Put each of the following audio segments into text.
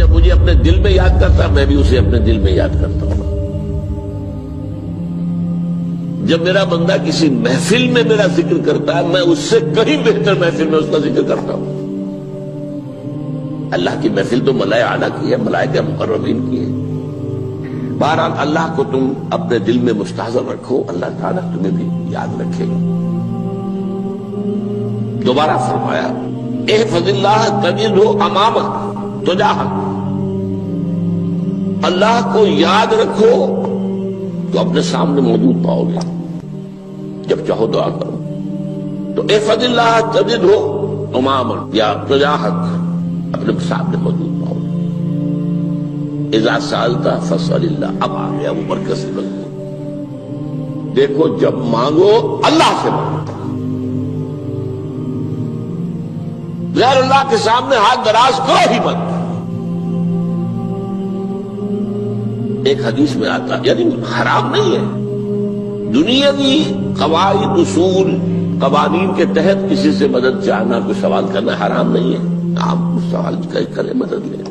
جب مجھے اپنے دل میں یاد کرتا میں بھی اسے اپنے دل میں یاد کرتا ہوں. جب میرا بندہ کسی محفل میں میرا ذکر کرتا ہے میں اس سے کہیں بہتر محفل میں اس کا ذکر کرتا ہوں. اللہ کی محفل تو ملائکہ اعلیٰ کی ہے، ملائکہ مقربین کی ہے. بہرحال اللہ کو تم اپنے دل میں مستحضر رکھو، اللہ تعالیٰ تمہیں بھی یاد رکھے گا. دوبارہ فرمایا احفظ اللہ تجدہ امامک تجاہک. اللہ کو یاد رکھو تو اپنے سامنے موجود پاؤ گے. جب چاہو دعا کرو تو احفظ اللہ تجدہ امامک یا تجاہک، اپنے سامنے موجود پاؤ گے. اذا سألت فاسأل اللہ. اب آ گیا وہ مرکزی مضمون. دیکھو جب مانگو اللہ سے مانگو، غیر اللہ کے سامنے ہاتھ دراز کرو ہی مت. ایک حدیث میں آتا یعنی حرام نہیں ہے، دنیاوی قواعد اصول قوانین کے تحت کسی سے مدد چاہنا، کوئی سوال کرنا حرام نہیں ہے. آپ سوال کریں، مدد لیں،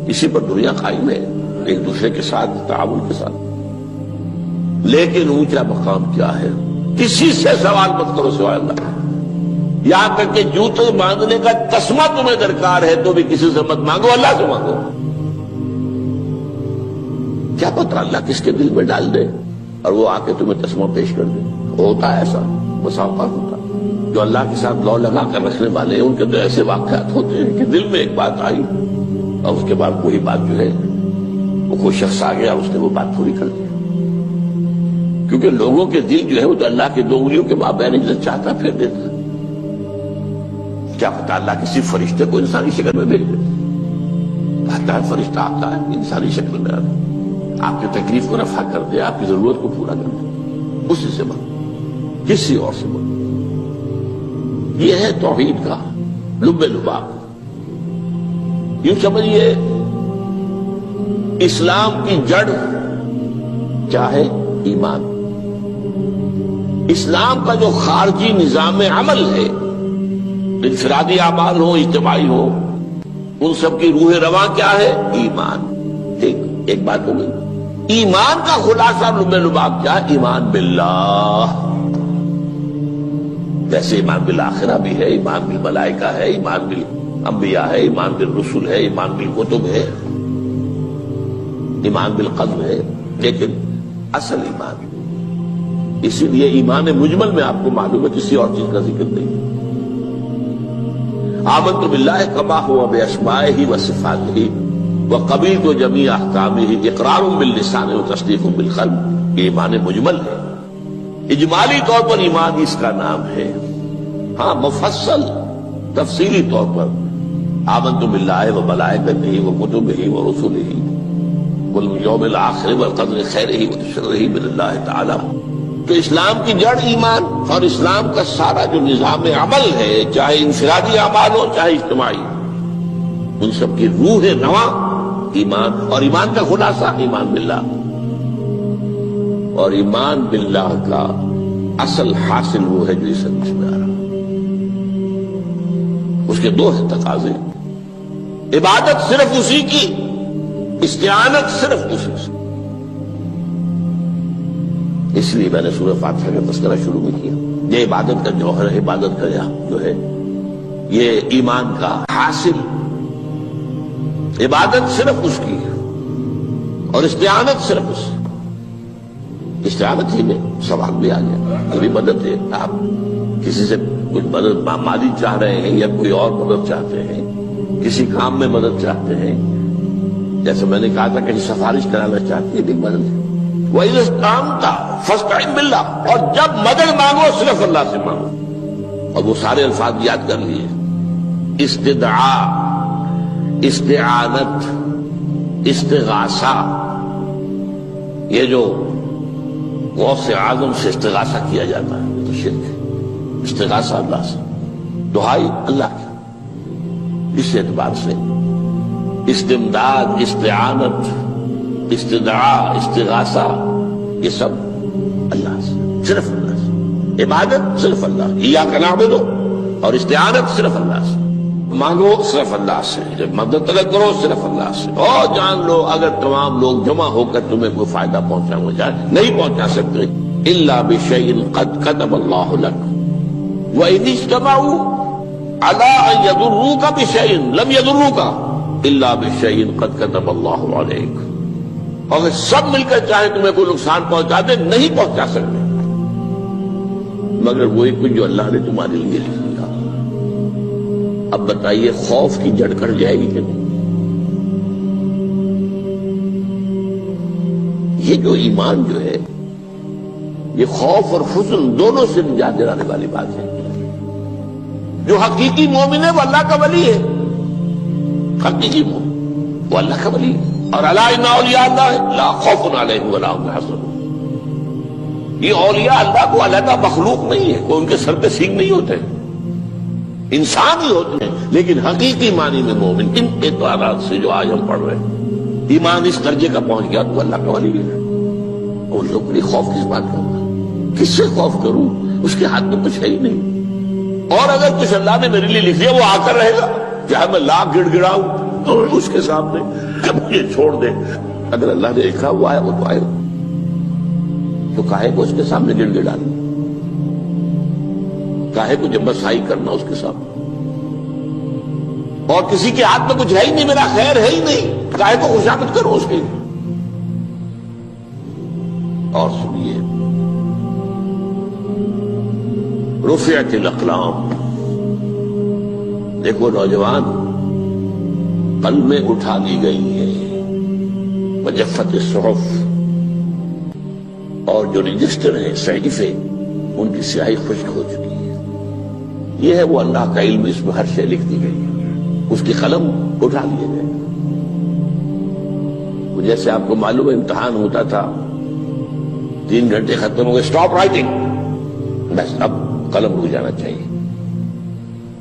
اسی پر دنیا قائم ہے، ایک دوسرے کے ساتھ تعاون کے ساتھ. لیکن اونچا مقام کیا ہے؟ کسی سے سوال مت کرو سوائے اللہ. یہاں تک کہ جوتے باندھنے کا تسمہ تمہیں درکار ہے تو بھی کسی سے مت مانگو، اللہ سے مانگو. کیا پتہ اللہ کس کے دل میں ڈال دے اور وہ آ کے تمہیں تسمہ پیش کر دے. ہوتا ہے ایسا، بس اوقات ہوتا. جو اللہ کے ساتھ لو لگا کر رکھنے والے ہیں ان کے تو ایسے واقعات ہوتے ہیں کہ دل میں ایک بات آئی اور اس کے بعد وہی بات جو ہے وہ کوئی شخص آ گیا، اس نے وہ بات پوری کر دی. کیونکہ لوگوں کے دل جو ہے وہ تو اللہ کے دو انگلیوں کے مابین جو چاہتا پھیر دیتا. کیا پتہ اللہ کسی فرشتے کو انسانی شکل میں بھیج دے. آتا ہے فرشتہ، آتا ہے انسانی شکل میں آتا ہے، آپ کی تکلیف کو رفع کر دے، آپ کی ضرورت کو پورا کر دے. اسی سے مانگو، کسی اور سے مانگو. یہ ہے توحید کا لب لباب. یوں سمجھیے اسلام کی جڑ کیا ہے؟ ایمان. اسلام کا جو خارجی نظام عمل ہے، انفرادی اعمال ہو اجتماعی ہو، ان سب کی روح رواں کیا ہے؟ ایمان. ایک بات ہو گئی. ایمان کا خلاصہ لب لباب کیا؟ ایمان باللہ. ویسے ایمان بالآخرہ بھی ہے، ایمان بالملائکہ ہے، ایمان بالانبیاء ہے، ایمان بالرسل ہے، ایمان بالکتب ہے، ایمان بالقلب ہے. لیکن اصل ایمان، اسی لیے ایمان مجمل میں آپ کو معلوم ہے کسی اور چیز کا ذکر نہیں. آمنت باللہ کما ہوا باسمائہ وصفاتہ وقبلت جمیع احکامہ اقرار باللسان وتصدیق بالقلب. یہ ایمان مجمل ہے. اجمالی طور پر ایمان اس کا نام ہے. ہاں مفصل تفصیلی طور پر آمنت باللہ وملائکتہ وکتبہ ورسلہ والیوم الآخر والقدر خیرہ وشرہ من اللہ تعالی. تو اسلام کی جڑ ایمان، اور اسلام کا سارا جو نظام عمل ہے، چاہے انفرادی اعمال ہو چاہے اجتماعی، ان سب کی روح رواں ایمان. اور ایمان کا خلاصہ ایمان باللہ. اور ایمان باللہ کا اصل حاصل وہ ہے جو اس حدیث میں آ رہا. اس کے دو تقاضے: عبادت صرف اسی کی، استعانت صرف اسی سے. اس لیے میں نے سورہ فاتحہ کا تذکرہ شروع میں کیا. یہ عبادت کا جوہر ہے، عبادت کا جو ہے یہ ایمان کا حاصل. عبادت صرف اس کی ہے اور استعانت صرف اس سے. استعانت ہی میں سوال بھی آ گیا، یہ بھی مدد ہے. آپ کسی سے کچھ مدد مالی چاہ رہے ہیں یا کوئی اور مدد چاہتے ہیں، کسی کام میں مدد چاہتے ہیں، جیسے میں نے کہا تھا کہ سفارش کرانا چاہتے ہیں، بھی مدد ہے. وَإِذَا اسْتَعَنْتَ فَاسْتَعِنْ بِاللَّهِ. اور جب مدد مانگو صرف اللہ سے مانگو. اور وہ سارے الفاظ یاد کر لیے: استدعاء، استعانت، استغاثہ. یہ جو غوث اعظم سے استغاثہ کیا جاتا ہے تو شرک ہے. استغاثہ اللہ سے، دعائی اللہ کی. اس اعتبار سے استمداد، استعانت، استدعاء، استغاثہ، یہ سب اللہ سے، صرف اللہ سے. عبادت صرف اللہ، ایاک نعبد، اور استعانت صرف اللہ سے. مانگو صرف اللہ سے، جب مدد طلب کرو صرف اللہ سے، اور جان لو اگر تمام لوگ جمع ہو کر تمہیں کوئی فائدہ پہنچانا چاہے نہیں پہنچا سکتے، الا بشیء قد کتب اللہ لک وان اجتمعوا علی ان یضروک بشیء لم یضروک الا بشیء قد کتب اللہ علیک، اور اگر سب مل کر چاہے تمہیں کوئی نقصان پہنچا دے نہیں پہنچا سکتے مگر وہی کچھ جو اللہ نے تمہارے لیے لکھ دیا۔ اب بتائیے خوف کی جڑ کٹ جائے گی کہ نہیں؟ یہ جو ایمان جو ہے یہ خوف اور حزن دونوں سے نجات دلانے والی بات ہے۔ جو حقیقی مومن ہے وہ اللہ کا ولی ہے، حقیقی مومن وہ اللہ کا ولی ہے، اور الا ان اولیاء اللہ لا خوف علیہم ولا هم يحزنون۔ یہ اولیاء اللہ کو علیحدہ مخلوق نہیں ہے، کوئی ان کے سر پہ سینگ نہیں ہوتے، انسان ہی ہوتے ہیں، لیکن حقیقی معنی میں مومن ان اعتبارات سے جو آج ہم پڑھ رہے ہیں ایمان اس درجے کا پہنچ گیا تو اللہ کا ولی ہے۔ ان لوگوں کے لیے خوف کس بات کا؟ کس سے خوف کروں؟ اس کے ہاتھ میں کچھ ہے ہی نہیں، اور اگر کچھ اللہ نے میرے لیے لکھ دیا وہ آ کر رہے گا، چاہے میں لاکھ گڑ گڑاؤں اور اس کے سامنے کہ مجھے چھوڑ دے، اگر اللہ نے لکھا وہ آیا وہ تو آئے گا، تو کاہے کو اس کے سامنے گڑ گڑانا، کاہے کو جبرسائی کرنا اس کے سامنے، اور کسی کے ہاتھ میں کچھ ہے ہی نہیں، میرا خیر ہے ہی نہیں، کاہے کو خوشامد کرو اس کے لیے۔ اور سنیے، رفعت الاقلام، دیکھو نوجوان، قلمیں اٹھا لی گئی ہیں، وجفت الصحف، اور جو رجسٹر ہیں صحیفے ان کی سیاہی خشک ہو چکی ہے۔ یہ ہے وہ اللہ کا علم، اس میں ہر شے لکھ دی گئی ہے، اس کی قلم اٹھا لیے گئے۔ جیسے آپ کو معلوم ہے امتحان ہوتا تھا، 3 گھنٹے ختم ہو گئے، اسٹاپ رائٹنگ، بس اب قلم رک جانا چاہیے۔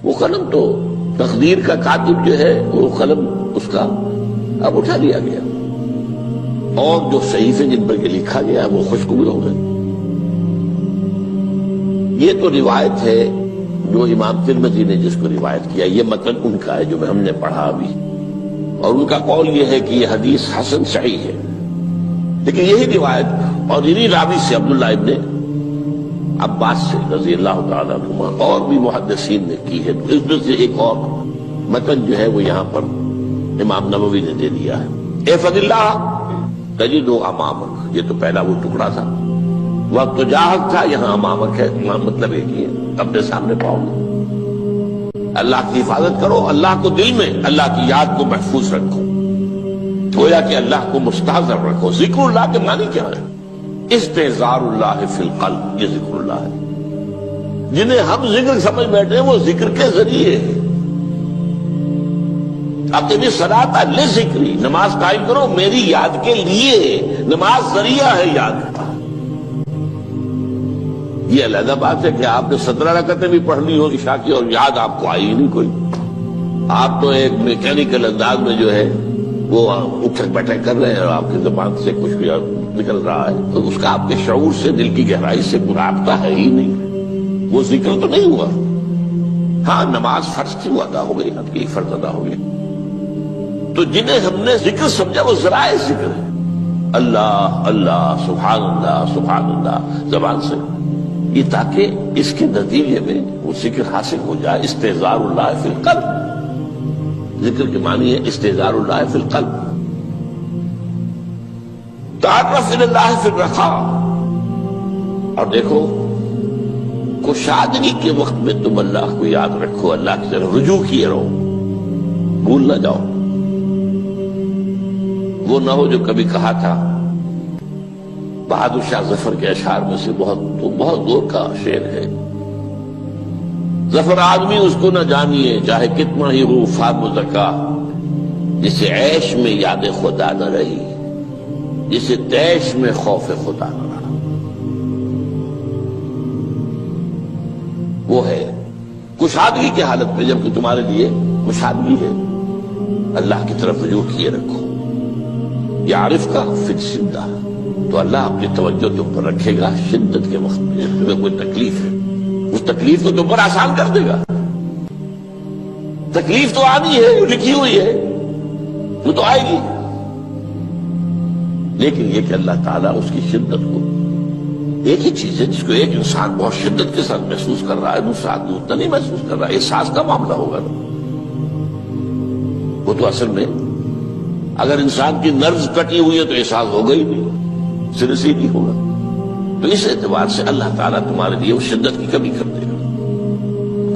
وہ قلم تو تقدیر کا کاتب جو ہے وہ قلم اس کا اب اٹھا لیا گیا، اور جو صحیفے جن پر یہ لکھا گیا وہ خشک ہو گئے۔ یہ تو روایت ہے جو امام ترمذی نے جس کو روایت کیا، یہ متن ان کا ہے جو ہم نے پڑھا ابھی، اور ان کا قول یہ ہے کہ یہ حدیث حسن صحیح ہے، لیکن یہی روایت اور انہی راوی سے عبداللہ ابن عباس سے رضی اللہ تعالیٰ عنہما اور بھی محدثین نے کی ہے۔ اس میں سے ایک اور متن جو ہے وہ یہاں پر امام نووی نے دے دیا ہے، احفظ اللہ تجدہ امامک، یہ تو پہلا وہ ٹکڑا تھا، وقت تو جاہک تھا، یہاں امامک ہے، مطلب ایک ہی ہے، اپنے سامنے پاؤ گے۔ اللہ کی حفاظت کرو، اللہ کو دل میں، اللہ کی یاد کو محفوظ رکھو، گویا کہ اللہ کو مستحضر رکھو۔ ذکر اللہ کے معنی کیا ہے؟ استحضار اللہ فی القلب، یہ ذکر اللہ ہے۔ جنہیں ہم ذکر سمجھ بیٹھے ہیں وہ ذکر کے ذریعے ہے۔ اقیم الصلاۃ لذکری، نماز قائم کرو میری یاد کے لیے، نماز ذریعہ ہے یاد کا۔ یہ علیحدہ بات ہے کہ آپ نے 17 رکعتیں بھی پڑھ لی ہو عشاء کی اور یاد آپ کو آئی ہی نہیں کوئی، آپ تو ایک میکینیکل انداز میں جو ہے وہ اٹھک بیٹھک کر رہے ہیں اور آپ کی زبان سے کچھ بھی نکل رہا ہے، تو اس کا آپ کے شعور سے، دل کی گہرائی سے رابطہ ہے ہی نہیں، وہ ذکر تو نہیں ہوا۔ ہاں نماز فرض تھی وہ ادا ہو گئی، حقیقی فرض ادا ہو گئی۔ تو جنہیں ہم نے ذکر سمجھا وہ ذرائع ذکر ہے، اللہ اللہ سبحان اللہ زبان سے، یہ تاکہ اس کے نتیجے میں وہ ذکر حاصل ہو جائے۔ استحضار اللہ فی القلب، ذکر کے معنی ہے استحضار اللہ فی القلب۔ تعرف الی اللہ فی الرخاء، اور دیکھو کشادگی کے وقت میں تم اللہ کو یاد رکھو، اللہ کی طرف رجوع کیے رہو، بھول نہ جاؤ۔ وہ نہ ہو جو کبھی کہا تھا، بہادر شاہ ظفر کے اشعار میں سے بہت دور کا شعر ہے، ظفر آدمی اس کو نہ جانیے چاہے کتنا ہی ہو فام زکا، جسے عیش میں یاد خدا نہ رہی، جسے تیش میں خوف خدا نہ رہا۔ وہ ہے کشادگی کی حالت میں، جبکہ تمہارے لیے کشادگی ہے، اللہ کی طرف رجوع کیے رکھو۔ یعرف کا فی الشدہ، تو اللہ اپنی توجہ تم پر رکھے گا شدت کے وقت میں، جب تمہیں کوئی تکلیف ہے اس تکلیف کو تم پر آسان کر دے گا۔ تکلیف تو آنی ہے، جو لکھی ہوئی ہے وہ تو آئے گی، لیکن یہ کہ اللہ تعالیٰ اس کی شدت کو، ایک ہی چیز ہے جس کو ایک انسان بہت شدت کے ساتھ محسوس کر رہا ہے، دوسرا آدمی اتنا نہیں محسوس کر رہا ہے، احساس کا معاملہ ہوگا نا۔ وہ تو اصل میں اگر انسان کی نرز کٹی ہوئی ہے تو احساس ہوگا ہی نہیں، سرے ہی نہیں ہوگا۔ تو اس اعتبار سے اللہ تعالیٰ تمہارے لیے اس شدت کی کمی کر دے گا۔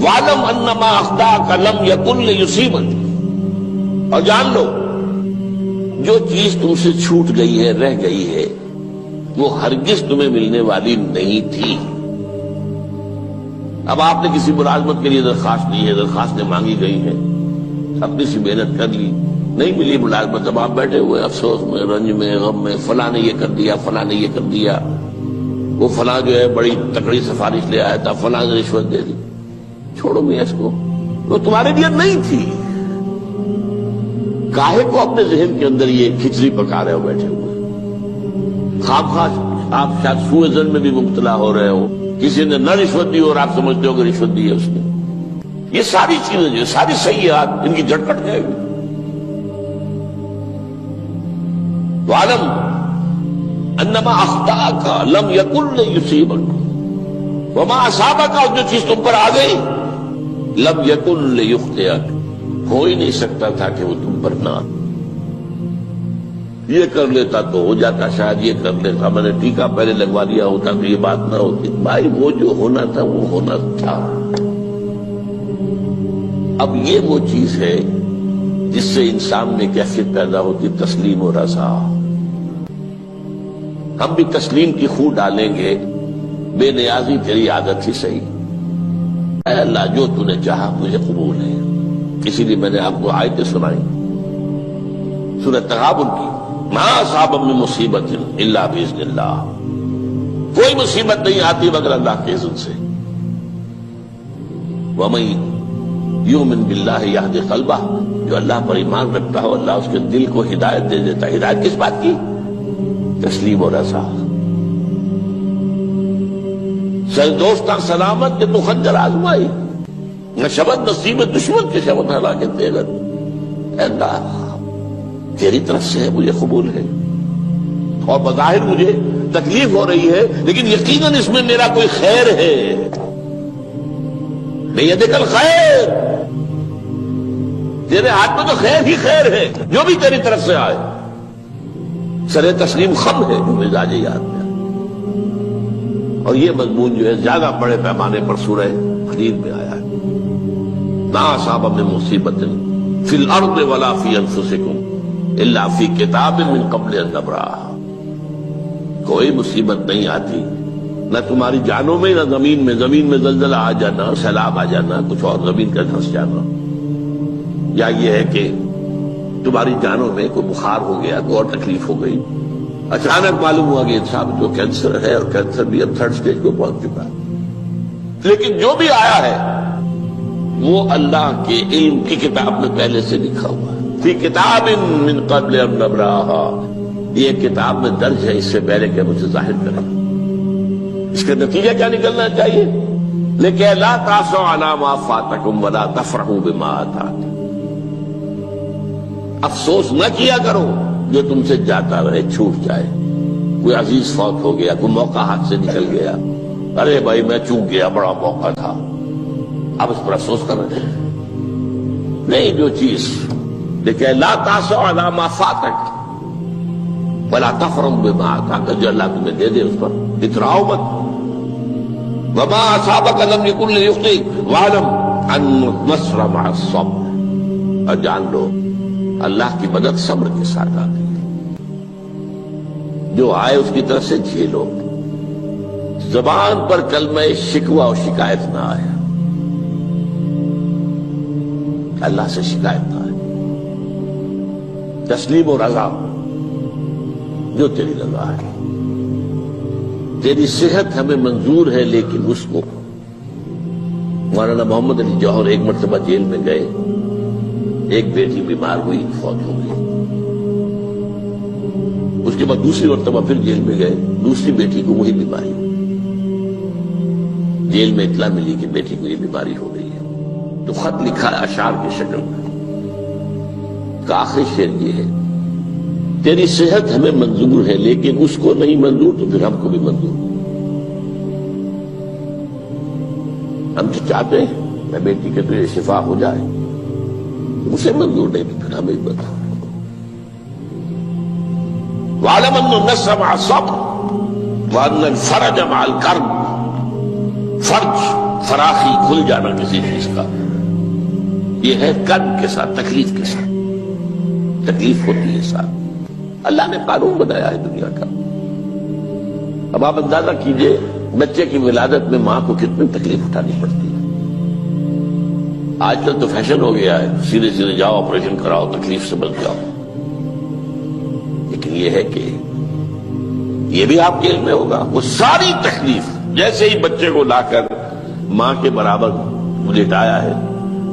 وَاعْلَمْ أَنَّمَا أَخْطَأَكَ لَمْ يَكُنْ لِيُصِيبَكَ، اور جان لو جو چیز تم سے چھوٹ گئی ہے، رہ گئی ہے، وہ ہرگز تمہیں ملنے والی نہیں تھی۔ اب آپ نے کسی ملازمت کے لیے درخواست دی ہے، درخواستیں مانگی گئی ہیں، اپنی سی محنت کر لی، نہیں ملی ملازمت، اب آپ بیٹھے ہوئے افسوس میں، رنج میں، غم میں، فلاں نے یہ کر دیا، فلاں نے یہ کر دیا، وہ فلاں جو ہے بڑی تکڑی سفارش لے آیا تھا، فلاں نے رشوت دے دی۔ چھوڑو میاں اس کو، وہ تمہارے لیے نہیں تھی۔ کاہے کو اپنے ذہن کے اندر یہ کھچڑی پکا رہے ہو بیٹھے ہوئے؟ خواہ آپ شاید سوء ظن میں بھی مبتلا ہو رہے ہو، کسی نے نہ رشوت دی اور آپ سمجھتے ہو کہ رشوت دی ہے اس نے۔ یہ ساری چیزیں جو ساری سیئات، ان کی جڑ کٹ جائے گی۔ وَاعْلَمْ أَنَّمَا أَخْطَأَكَ لَمْ يَكُنْ لِيُصِيبَكَ وَمَا أَصَابَكَ، اور جو چیز تم پر آ گئی، لَمْ يَكُنْ لِيُخْطِئَكَ، ہو ہی نہیں سکتا تھا کہ وہ تم پر نہ آ۔ یہ کر لیتا تو ہو جاتا، شاید یہ کر لیتا، میں نے ٹیکا پہلے لگوا دیا ہوتا تو یہ بات نہ ہوتی۔ بھائی وہ جو ہونا تھا وہ ہونا تھا۔ اب یہ وہ چیز ہے جس سے انسان میں کیفیت پیدا ہوتی، تسلیم و رضا۔ ہم بھی تسلیم کی خو ڈالیں گے، بے نیازی تیری عادت ہی صحیح، اے اللہ جو تو نے چاہا مجھے قبول ہے۔ اسی لیے میں نے آپ کو آیتیں سنائی سورہ تغابن کی، ما اصاب من مصیبت الا باذن اللہ، کوئی مصیبت نہیں آتی مگر اللہ کے اذن سے۔ ومن یؤمن باللہ یہد قلبہ، جو اللہ پر ایمان رکھتا ہو اللہ اس کے دل کو ہدایت دے دیتا ہے۔ ہدایت کس بات کی؟ تسلیم و رضا۔ سر دوستاں سلامت کے تو خنجر آزمائی، نہ شبد نصیب دشمن کے شبد ہلاکت دے گا۔ اے اللہ تیری طرف سے ہے، مجھے قبول ہے، اور بظاہر مجھے تکلیف ہو رہی ہے لیکن یقیناً اس میں میرا کوئی خیر ہے۔ بیدک الخیر، تیرے ہاتھ میں تو خیر ہی خیر ہے، جو بھی تیری طرف سے آئے۔ سر تسلیم خم ہے جو مزاج یاد میں، اور یہ مضمون جو ہے زیادہ بڑے پیمانے پر سورہ حدید میں آیا ہے۔ ما اصاب من مصیبت فی الارض ولا فی انفسکم الا فی کتاب من قبل ان نبرأھا، کوئی مصیبت نہیں آتی نہ تمہاری جانوں میں نہ زمین میں، زمین میں زلزلہ آ جانا، سیلاب آ جانا، کچھ اور زمین کا دھنس جانا، یا یہ ہے کہ تمہاری جانوں میں کوئی بخار ہو گیا، کوئی اور تکلیف ہو گئی، اچانک معلوم ہوا کہ انسان جو کینسر ہے، اور کینسر بھی اب 3rd سٹیج کو پہنچ چکا ہے، لیکن جو بھی آیا ہے وہ اللہ کے علم کی کتاب میں پہلے سے لکھا ہوا ہے۔ فی کتاب من قبل ان نبرأھا، یہ کتاب میں درج ہے اس سے پہلے کہ مجھے ظاہر کرے۔ اس کا نتیجہ کیا نکلنا چاہیے؟ لیکن لا تأسوا علی ما فاتکم ولا تفرحوا بما آتاکم، افسوس نہ کیا کرو جو تم سے جاتا رہے، چھوٹ جائے، کوئی عزیز فوت ہو گیا، کوئی موقع ہاتھ سے نکل گیا، ارے بھائی میں چوک گیا، بڑا موقع تھا، اب اس پر افسوس کر رہے ہیں۔ نہیں، جو چیز لیکن لا تأسوا علی ما فاتک ولا تفرحوا بما آتاک، جو اللہ تمہیں دے دے اس پر اتراؤ مت۔ وما اصابک لم یکن لیخطئک واعلم ان النصر مع الصبر، اور جان لو اللہ کی مدد صبر کے ساتھ آتی ہے، جو آئے اس کی طرف سے جھیلو۔ زبان پر کلمہ شکوہ اور شکایت نہ آئے، اللہ سے شکایت نہ آئے، تسلیم و رضا، جو تیری رضا ہے۔ تیری صحت ہمیں منظور ہے لیکن اس کو، مولانا محمد علی جوہر ایک مرتبہ جیل میں گئے، ایک بیٹی بیمار ہوئی، فوت ہو گئی، اس کے بعد دوسری مرتبہ پھر جیل میں گئے، دوسری بیٹی کو وہی بیماری ہوئی، جیل میں اطلاع ملی کہ بیٹی کو یہ بیماری ہو گئی ہے۔ تو خط لکھا ہے اشعار کی شکل میں، کا آخری شعر یہ ہے: تیری صحت ہمیں منظور ہے لیکن اس کو نہیں منظور تو پھر ہم کو بھی منظور۔ ہم تو چاہتے ہیں میں بیٹی کے تجھے شفا ہو جائے، اسے منظور نہیں تو پھر ہمیں بتا۔ وَاعْلَمْ أَنَّ النَّصْرَ مَعَ الصَّبْرِ وَأَنَّ الْفَرَجَ مَعَ الْكَرْبِ۔ فرج، فراخی، کھل جانا کسی چیز کا، یہ ہے کرب کے ساتھ، تکلیف کے ساتھ، تکلیف ہوتی ہے ساتھ۔ اللہ نے قانون بنایا ہے دنیا کا۔ اب آپ اندازہ کیجئے بچے کی ولادت میں ماں کو کتنی تکلیف اٹھانی پڑتی ہے۔ آج کل تو فیشن ہو گیا ہے، سیدھے سیدھے جاؤ آپریشن کراؤ تکلیف سے بچ جاؤ، لیکن یہ ہے کہ یہ بھی آپ کے علم میں ہوگا، وہ ساری تکلیف جیسے ہی بچے کو لا کر ماں کے برابر لٹایا ہے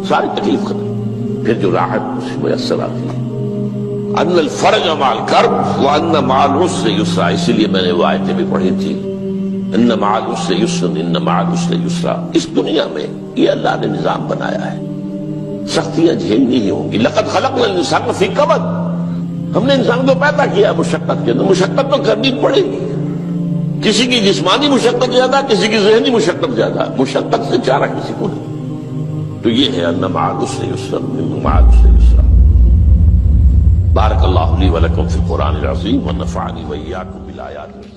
ساری تکلیف ختم، پھر جو راحت اس میں میسر آتی ہے۔ ان الفرج مع الکرب وان مع العسر یسرا، اسی لیے میں نے وہ آیتیں بھی پڑھی تھی، ان مع العسر یسرا ان مع العسر یسرا۔ اس دنیا میں یہ اللہ نے نظام بنایا ہے، سختیاں جھیلنی ہی ہوں گی۔ لقد خلقنا الانسان فی کبد، ہم نے انسان کو پیدا کیا مشقت کے اندر، مشقت تو کرنی پڑے گی۔ کسی کی جسمانی مشقت زیادہ، کسی کی ذہنی مشقت زیادہ، مشقت سے چارہ کسی کو نہیں۔ تو یہ ہے ان مع العسر یسرا ان مع العسر یسرا۔ بارک اللہ لی ولکم فی القرآن العظیم ونفعنی وإیاکم بالآیات۔